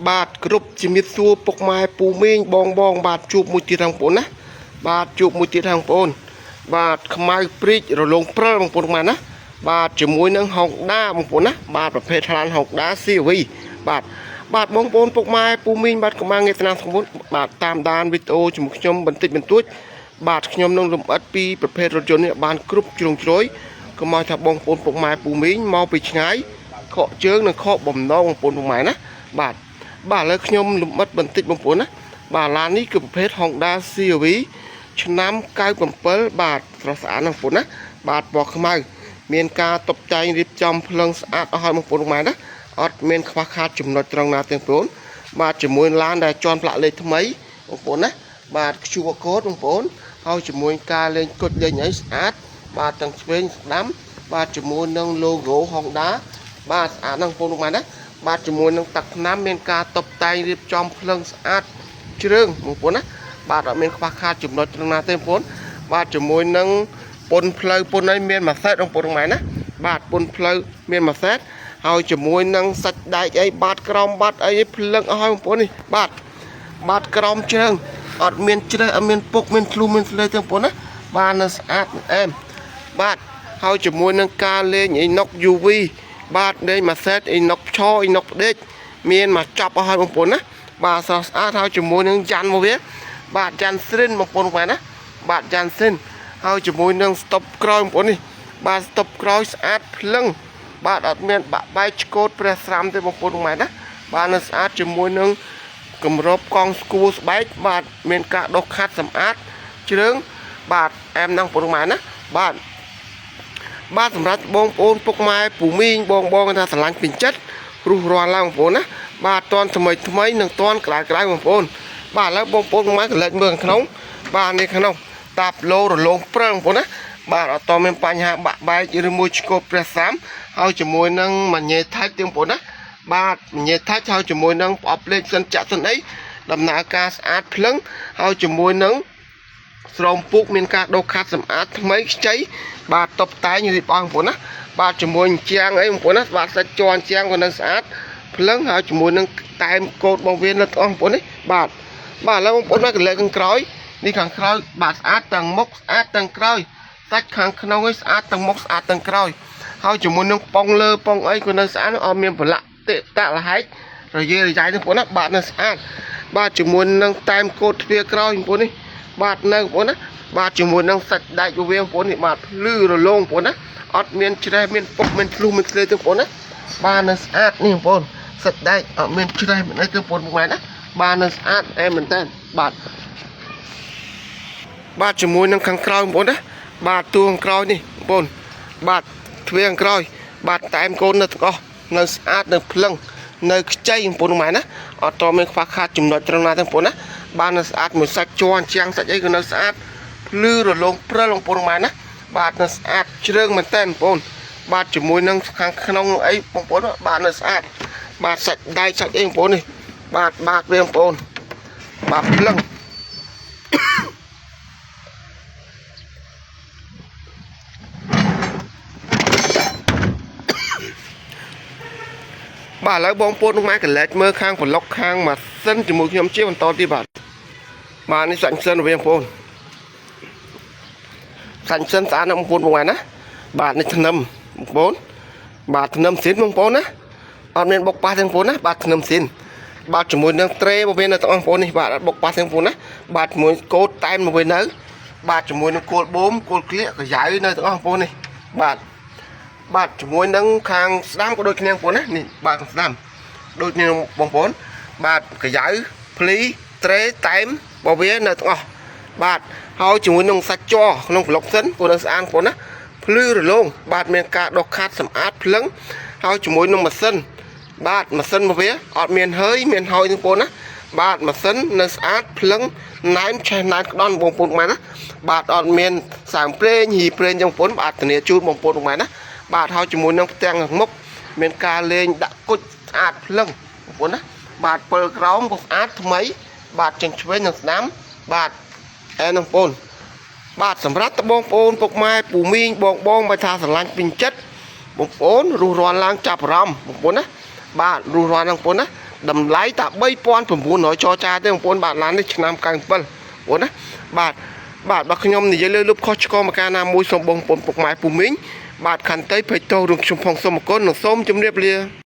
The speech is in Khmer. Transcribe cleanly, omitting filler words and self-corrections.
បាទគ្រប់ជំរាបសួរពុកម៉ែពូមីងបងបាទជួបមួយទៀតបងប្អូនណាបាទជួបមួយទៀតបងប្អូនបាទខ្មៅព្រីករលងព្រិលបងប្អូនម៉ែណាបាទជាមួយនឹងហុងដាបងប្អូនណាបាទប្រភេទថ្លានហុងដា CV បាទបងប្អូនពុកម៉ែពូមីងបាទកម្លាំងងារស្នាមសម្ពុតបាទតាមដានវីដេអូជាមួយខ្ញុំបន្តិចបន្តួចបាទខ្ញុំនឹងលំអិតពីប្រភេទរថយន្តនេះបានគ្រប់ជ្រុងជ្រោយកុំឲ្យថាបងប្អូនពុកម៉ែពូមីងមកពីឆ្ងាយខកជើងនិងខកបំណងបងប្អូនពុកម៉ែណាបាទឥឡូវខ្ញុំលំអិតបន្តិចបងប្អូនណាបាទឡាននេះគឺប្រភេទ Honda CRV ឆ្នាំ97បាទស្រស់ស្អាតណាបងប្អូនណាបាទពណ៌ខ្មៅមានការតុបតែងរៀបចំភ្លើងស្អាតអស់ហើយបងប្អូនម៉ែណាអត់មានខ្វះខាតចំណុចត្រង់ណាទេបងប្អូនបាទជាមួយឡានដែលជន់ផ្លាកលេខថ្មីបងប្អូនណាបាទ QR code បងប្អូនហើយជាមួយការលេងគុជលេងអីស្អាតបាទទាំងឆ្វេងស្ដាំបាទជាមួយនឹង logo Honda បាទស្អាតណាស់បងប្អូនម៉ែណាបាទជាមួយនឹងទឹកថ្នាំមានការតុបតែងរៀបចំភ្លើងស្អាតជ្រើងបងប្អូនណាបាទអត់មានខ្វះខាតចំណុចត្រង់ណាទេបងប្អូនបាទជាមួយនឹងពុនផ្លូវពុនអីមានមួយសេតបងប្អូនម៉ែណាបាទពុនផ្លូវមានមួយសេតហើយជាមួយនឹងសាច់ដែកអីបាទក្រោមបាត់អីភ្លឹងអស់ហើយបងប្អូននេះបាទក្រោមជ្រើងអត់មានជ្រេះអត់មានពុកមានធ្លុះមានស្លេទេបងប្អូនណាបាទនៅស្អាតអែមបាទហើយជាមួយនឹងការលេងអីណុក UV បាទលេងមួយសេតអីណុកឆអីណុកផ្ដេកមានមកចប់អស់ហើយបងប្អូនណាបាទស្រស់ស្អាតហើយជាមួយនឹងយ៉ាន់មកវាបាទយ៉ាន់ស្រិនបងប្អូនម៉ែណាបាទយ៉ាន់ស្រិនហើយជាមួយនឹងស្តុបក្រោយបងប្អូននេះបាទស្តុបក្រោយស្អាតភ្លឹងបាទអត់មានបាក់បែកឆ្កូតព្រះស្រាំទេបងប្អូនម៉ែណាបាទនៅស្អាតជាមួយនឹងគម្របកង់ស្គួរស្បែកបាទមានការដុសខាត់សម្អាតជ្រើងបាទអែមណាស់បងប្អូនម៉ែណាបាទសម្រាប់បងប្អូនពុកម៉ែពូមីងបងថាស្រឡាញ់ពេញចិត្តរុះរាន់ឡើងបងប្អូនណាបាទតន់ថ្មីនិងតន់ក្តៅបងប្អូនបាទឥឡូវបងប្អូនពុកម៉ែកន្លែងមើលខាងក្នុងបាទនេះខាងក្នុងតាប់ឡូរលងព្រើងបងប្អូនណាបាទអត់តមានបញ្ហាបាក់បែកឬមួយឆ្កូតព្រះសាមហើយជាមួយនឹងម៉ាញ៉េថាច់ទេបងប្អូនណាបាទម៉ាញ៉េថាច់ហើយជាមួយនឹងប្រអប់លេខសិនចាក់សិនអីដំណើរការស្អាតភ្លឹងហើយជាមួយនឹងស្រោមពុកមានការដុសខាត់សម្អាតថ្មីខ្ចីបាទតុបតែងរៀបអស់បងប្អូនណាបាទជាមួយជាងអីបងប្អូនណាបាទសាច់ជាន់ជាងក៏នៅស្អាតភ្លឹងហើយជាមួយនឹងតែមកូតបងវានៅទាំងអស់បងប្អូននេះបាទឥឡូវបងប្អូនមកកន្លែងខាងក្រោយនេះខាងក្រោយបាទស្អាតទាំងមុខស្អាតទាំងក្រោយសាច់ខាងក្នុងឯងស្អាតទាំងមុខស្អាតទាំងក្រោយហើយជាមួយនឹងប៉ងលើប៉ងអីក៏នៅស្អាតអត់មានប្រឡាក់តេតាក់លហែករយេរយ៉ាយទេបងប្អូនណាបាទនៅស្អាតបាទជាមួយនឹងតែមកូតទ្វារក្រោយបងប្អូននេះបាទនៅបងប្អូនណាបាទជាមួយនឹងសាច់ដែកវាបងប្អូននេះបាទភ្លឺរលោងបងប្អូនណាអត់មានជ្រេះមានពុកមានធ្លុះមានស្លេទេបងប្អូនណាបាទនៅស្អាតនេះបងប្អូនសាច់ដែកអត់មានជ្រេះមានអីទេបងប្អូនម៉ែណាបាទនៅស្អាតអែមមែនតើបាទជាមួយនឹងខាងក្រោយបងប្អូនណាបាទតួខាងក្រោយនេះបងប្អូនបាទទ្វារខាងក្រោយបាទតែមកូននៅទាំងអស់នៅស្អាតនៅភ្លឹងនៅខ្ចីបងប្អូនម៉ែណាអត់តមានខ្វះខាតចំណុចត្រង់ណាទេបងប្អូនណាបាទនៅស្អាតមួយសាច់ជាន់ជាងសាច់អីក៏នៅស្អាតភ្លឺរលោងព្រិលបងប្អូនម៉ែណាបាទនៅស្អាតជ្រើងមែនតើបងប្អូនបាទជាមួយនឹងខាងក្នុងអីបងប្អូនបាទនៅស្អាតបាទសាច់ដែកសាច់អីបងប្អូននេះបាទវាបងប្អូនបាទភ្លឹងបាទឥឡូវបងប្អូនម៉ែកន្លែងមើលខាងប្លុកខាងម៉ាស៊ីនជាមួយខ្ញុំជាបន្តទៀតបាទនេះសាច់សិនបងប្អូនសាច់សិនស្អាតណាស់បងប្អូនម៉ែណាបាទនេះធ្នឹមបងប្អូនបាទធ្នឹមស៊ីនបងប្អូនណាអត់មានបុកប៉ះទេបងប្អូនណាបាទធ្នឹមស៊ីនបាទជាមួយនឹងត្រេមកវិញនៅទាំងអស់បងប្អូននេះបាទអត់បុកប៉ះទេបងប្អូនណាបាទជាមួយកូតតែមមកវិញនៅបាទជាមួយនឹងគោលបូមគោលក្លៀកកយ៉ៅនៅទាំងអស់បងប្អូននេះបាទជាមួយនឹងខាងស្ដាំក៏ដូចគ្នាបងប្អូនណានេះបាទខាងស្ដាំដូចគ្នាបងប្អូនបាទកយ៉ៅភ្លីត្រេតែមរបស់វានៅទាំងអស់បាទហើយជាមួយនឹងសាច់ជ័រក្នុងប្លុកសិនបងប្អូនស្អាតបងប្អូនណាភ្លឺរលោងបាទមានការដុសខាត់សម្អាតភ្លឹងហើយជាមួយនឹងម៉ាស៊ីនបាទម៉ាស៊ីនរបស់វាអត់មានហើយមានហើយបងប្អូនណាបាទម៉ាស៊ីននៅស្អាតភ្លឹងណែនឆេះណែនក្តន់បងប្អូនម៉ែណាបាទអត់មានសាំងប្រេងហ៊ីប្រេងបងប្អូនបាទធានាជូនបងប្អូនម៉ែណាបាទហើយជាមួយនឹងផ្ទាំងខាងមុខមានការលេងដាក់គុជស្អាតភ្លឹងបងប្អូនណាបាទពិលក្រោមក៏ស្អាតថ្មីបាទចិញ្ឆ្វេងនិងស្ដាំបាទបងប្អូនបាទសម្រាប់បងប្អូនពុកម៉ែពូមីងបងបើថាស្រឡាញ់ពេញចិត្តបងប្អូនរុះរាន់ឡើងចាប់អារម្មណ៍បងប្អូនណាបាទរុះរាន់បងប្អូនណា đầm lái tạ bay ponผมพูดน้อยจอจ้าเต้งปนบาทล้านในชนามกลางเปิ้ลโอ้นะบาทบักยมนี่จะเลือกรูปข้อชกมาการนามวยสมบงปนปกไม้ปูมิ้งบาทขันเต้ยไปโตรุ่งชุมพงสมกุลหนุ่มส้มจมเรียบเรีย